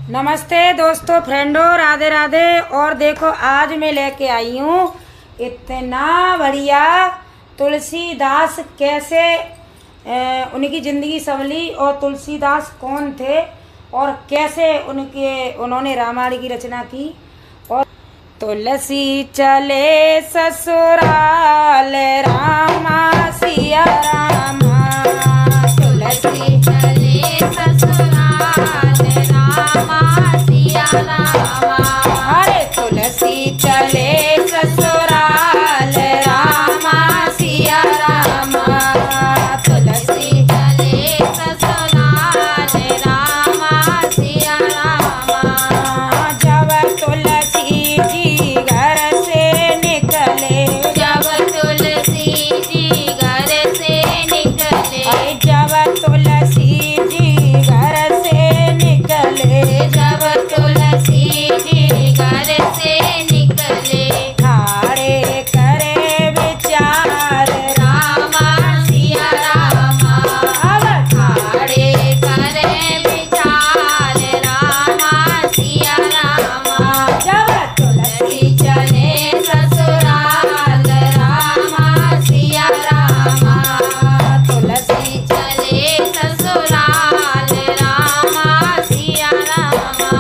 नमस्ते दोस्तों, फ्रेंडों, राधे राधे। और देखो आज मैं लेके आई हूँ इतना बढ़िया तुलसीदास कैसे उनकी ज़िंदगी संवली और तुलसीदास कौन थे और कैसे उन्होंने रामायण की रचना की। और तुलसी चले ससुराल रामा सिया रामा, तुलसी चले ससुराल रामा सिया रामा। अरे तुलसी चले ससुराल रामा सिया रामा, तुलसी चले ससुराल रामा सिया रामा। जब तुलसी जी घर से निकले, जब तुलसी जी घर से निकले, जब तुलसी जी घर से निकले, जब तुलसी जी घर से निकले, ठाड़े करे विचार रामा सिया रामा। अब ठाड़े करे विचार रामा सिया रामा। जब तुलसी चले ससुराल रामा सिया रामा, तुलसी चले ससुराल रामा सिया रामा।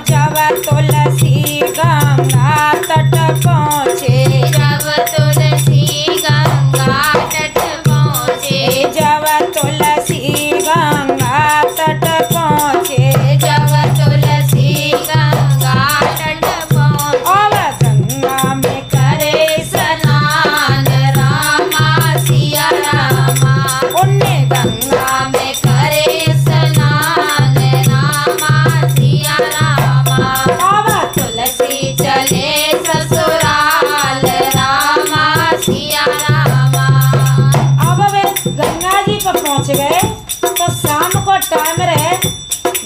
जब तुलसी गंगा तट पहुँचे, जब तुलसी गंगा तट पहुँचे, जब तुलसी गंगा तट पहुँचे, जब तुलसी गंगा तट पहुँचे, और गंगा में करे स्नान रामा सिया रामा। उन्हें गंगा में करे स्नान रामा सिया रामा। अब तुलसी चले ससुराल रामा सिया रामा। अब वे गंगा जी पर पहुंच गए तो शाम को टाइम रहे,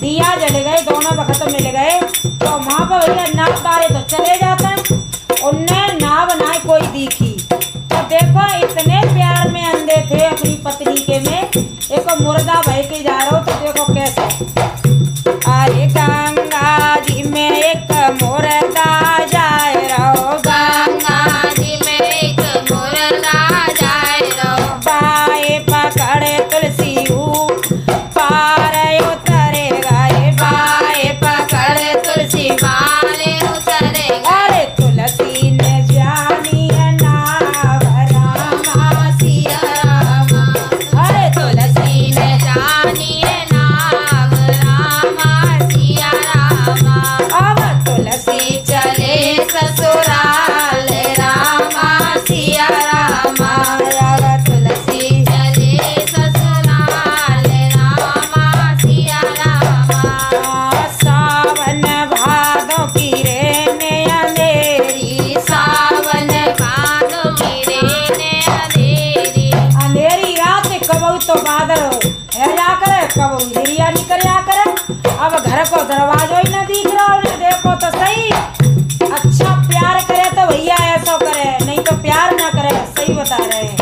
दिया जल गए, दोनों वक्त मिल गए। तो वहाँ पर भैया नाव बारे तो चले जाते हैं, उनने नाव ना कोई दिखी। तो देखो इतने प्यार में अंधे थे अपनी पत्नी के में, एक मुर्दा बह के जा रहा हो तो देखो कैसे। अरे गंगा जी में एक मुर्दा जाए रहो, गंगा जी में एक मुर्दा जाए रहो। बाएं पकड़े तुलसी पार उतरे गए, बाएं पकड़े तुलसी पार उतरे गए। अरे तुलसी ने जानी नाव रामा सिया रामा। अरे तुलसी ने जानी नाव रामा सिया रामा। अब तुलसी चले ससुराल रामा सिया रामा। अब तुलसी चले ससुराल रामा सिया रामा। सावन भादों की रेने अंधेरी, सावन भादों की रेने अंधेरी, अंधेरी रात कबू तो बादल है जा करे, कबू हिरिया निकल जा करे। अब घर को दरवाजा ही न दिख रहा, उन्हें देखो तो सही। अच्छा प्यार करे तो भैया ऐसा करे, नहीं तो प्यार ना करे, सही बता रहे हैं।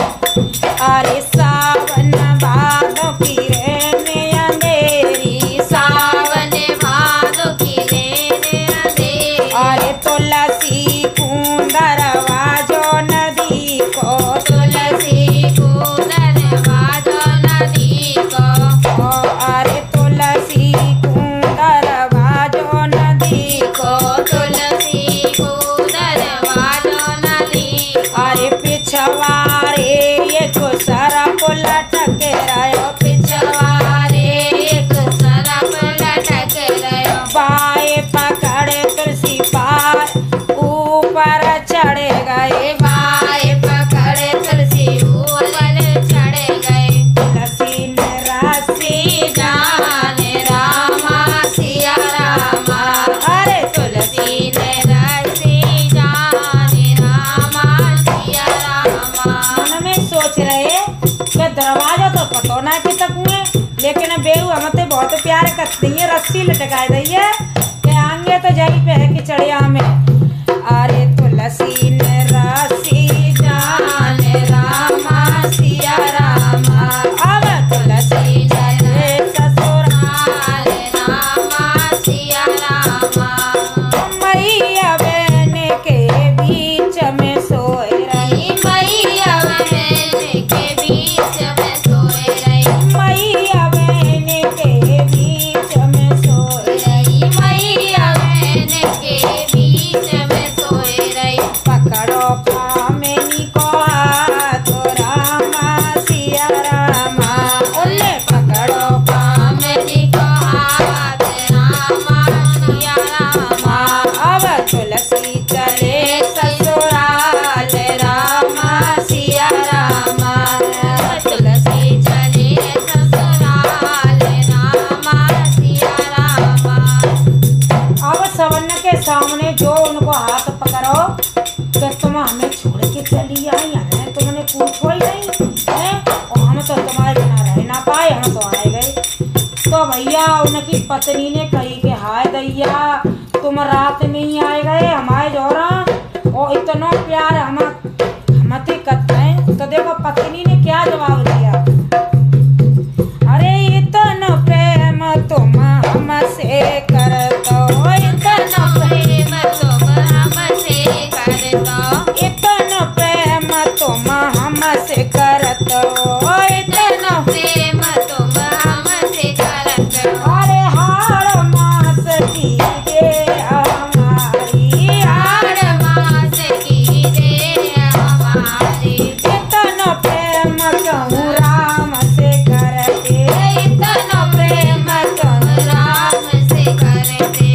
अरे सावन भादों की रेने अंधेरी, सावन भादों की रेने अंधेरी। अरे तुलसी कुंदर वाजो नदी को, तुलसी कुंदर वाजो नदी को। अरे तुलसी कुंदर वाजो नदी को, तुलसी कुंदर वाजो नदी। अरे पिछवारे एक सरप लटक रहो, पिछवारे एक सरप लटक रहो। बाएं पकड़े तुलसी पार ऊपर चढ़े गए, बाएं पकड़े तुलसी ऊपर चढ़े गए। तुलसी ने रस्सी जाने रामा सिया रामा। अरे तुलसी ने रस्सी जाने रामा सिया रामा। मन में सोच रहे कि दरवाजा तो पतो ना कि सकूंगे, लेकिन बेरू हमते बहुत प्यार करती है, रस्सी लटकाए दी है कि आएंगे तो जही पे है कि चढ़िया में। अरे तुलसी ने रस्सी जाने रामा सिया रामा। अब तुलसी चले ससुराल रामा सिया तुमने जो उनको हाथ पकड़ो तो तुम हमें छोड़ के चली आई है, तुमने पूछो ही नहीं है, और हम तो तुम्हारे बिना रह ना पाए, हम तो आए गए। तो भैया उनकी पत्नी ने कही कि हाय दैया तुम रात में ही आए गए हमारे जोरा, और इतना प्यार हम करते हैं। तो देखो पत्नी ने क्या जवाब दिया, अरे इतना प्रेम तुम हमसे करतो, इतना प्रेम तुम हमसे करतो, इतना प्रेम तुम हमसे करतो, इतना प्रेम तुम हमसे करतो, अरे हाड़ मास की दे हमारी, हाड़ मास की दे हमारी, इतना प्रेम कहूँ राम से करते, इतना प्रेम कहूँ राम से करते,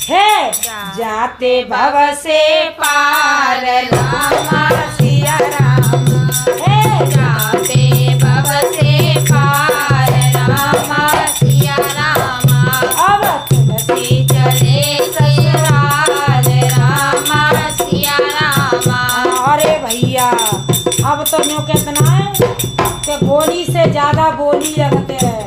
है जाते भव से पार रामा सिया राम, है जाते भव से पार रामा सिया राम, अब तुलसी चले ससुराल रामा सिया राम। अरे भैया अब तो न्यू कितना है कि गोली से ज्यादा बोली लगते हैं,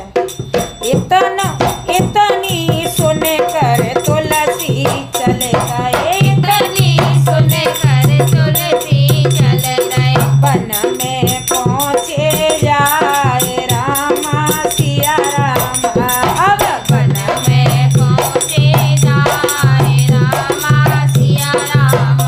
इतनी सुन कर तुलसी चले गए, इतनी सुन कर तुलसी चले गए, वन में पहुँचे जाए रामा सिया राम, अब वन में पहुँचे जाए रामा सिया राम।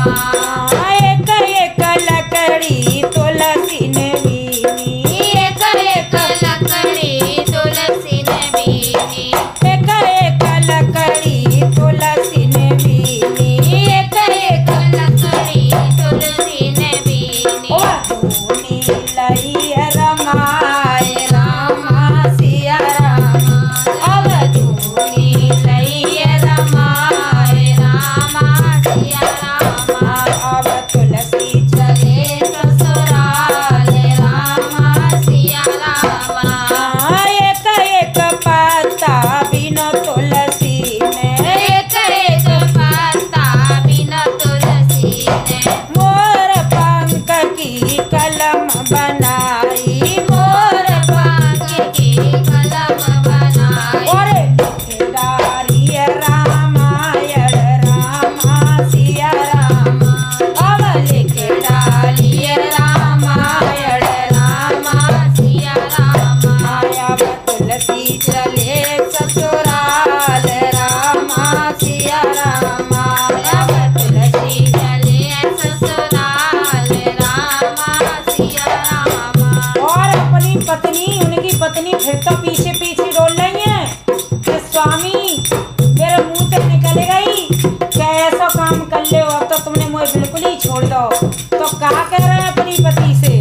एक एक लकड़ी तुलसी ने बीनी, एक एक लकड़ी तुलसी ने बीनी, एक एक लकड़ी तुलसी ने बीनी, एक एक लकड़ी तुलसी ने बीनी, धूनी लई रमाए रामा सिया राम, अब धूनी लई रमाए रामा सिया राम, अब तुलसी चले ससुराल रामा सिया राम। एक एक पत्ता बिना तुलसी ने, एक एक पत्ता बिना तुलसी ने, मोर पंख की कलम बनाई, मोर पंख की कलम बनाई, और लिखदारी रामायण रामा सिया राम, अब लिख डाली रामायण रामा सिया राम, अब तुलसी चले ससुराल रामा सिया राम, अब तुलसी चले ससुराल रामा सिया राम। और अपनी पत्नी उनकी पत्नी फिर तो पीछे पीछे रोल रही है कि स्वामी मेरे मुंह से निकल गई, क्या ऐसा काम कर ले, अब तो तुमने मुझे बिल्कुल ही छोड़ दो। तो कहा कह रहे हैं अपनी पति से,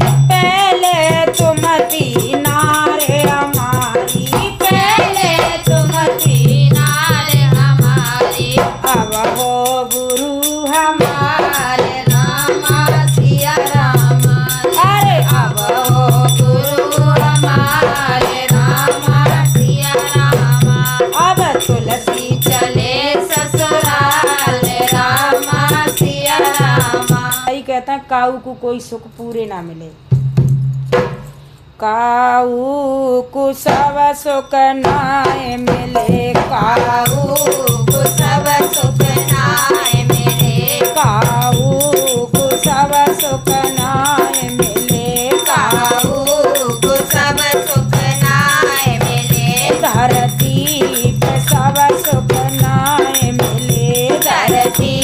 पहले तुम थी नारे हमारी, पहले तुम थी नारे हमारी, अब हो गुरु हमारे रामा सिया राम, अरे अब हो गुरु हमारे रामा सिया राम, अब तुलसी चले ससुराल रामा सिया राम। यही कहते हैं काऊ को कोई सुख पूरे ना मिले, काऊ को सब सुख नाय मिले, काऊ को सब सुख नाय मिले, काऊ को सब सुख नाय मिले, काऊ को सब सुख नाय मिले, धरती पे सब सुख नाय मिले, धरती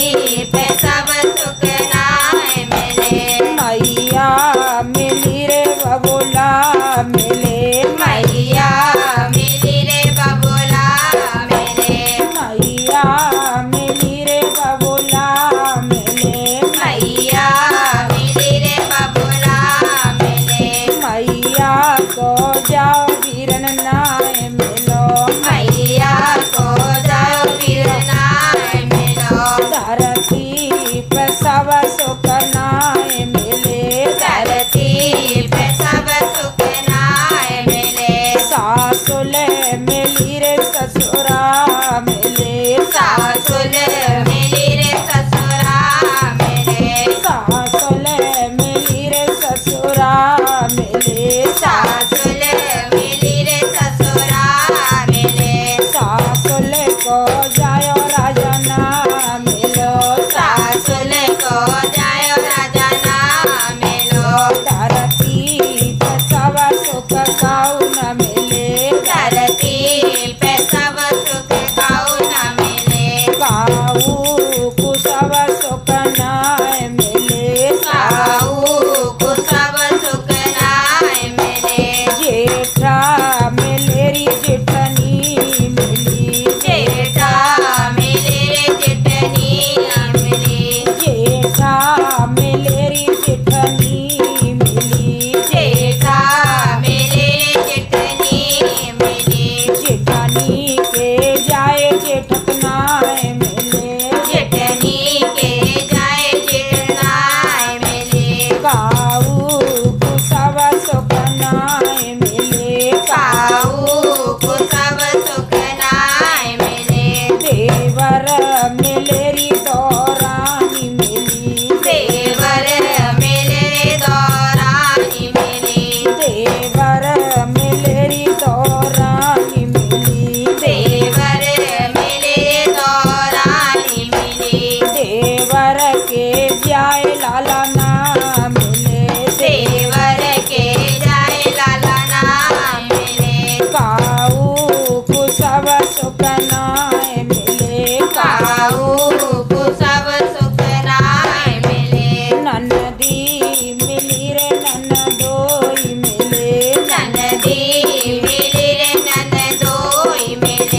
पे सब सुख नाय मिले, मैया मिली रे बबुला मिले, मैया मिली रे बबुला मिले, मैया जेठनी के जाए जेठक नाय मिले जेठनी के जाए जेठनाय मिले काऊ कुसव सुख नाय मिले काऊ को सब सुख नाय मिले देवर मिलेरी तो रानी मिली देवर मिले दौरानी मिली देवर मिलेरी तो रानी मिली देवर मिले दौरानी मिली देवर के जाए लाला ना मिले देवर के जाए लाला नाम मिले काऊ कुसव सुख नाय मिले काऊ को सब सुख नाय मिले ननदी मिली रे ननदोई मिले ननदी मिली रे ननदोई मिले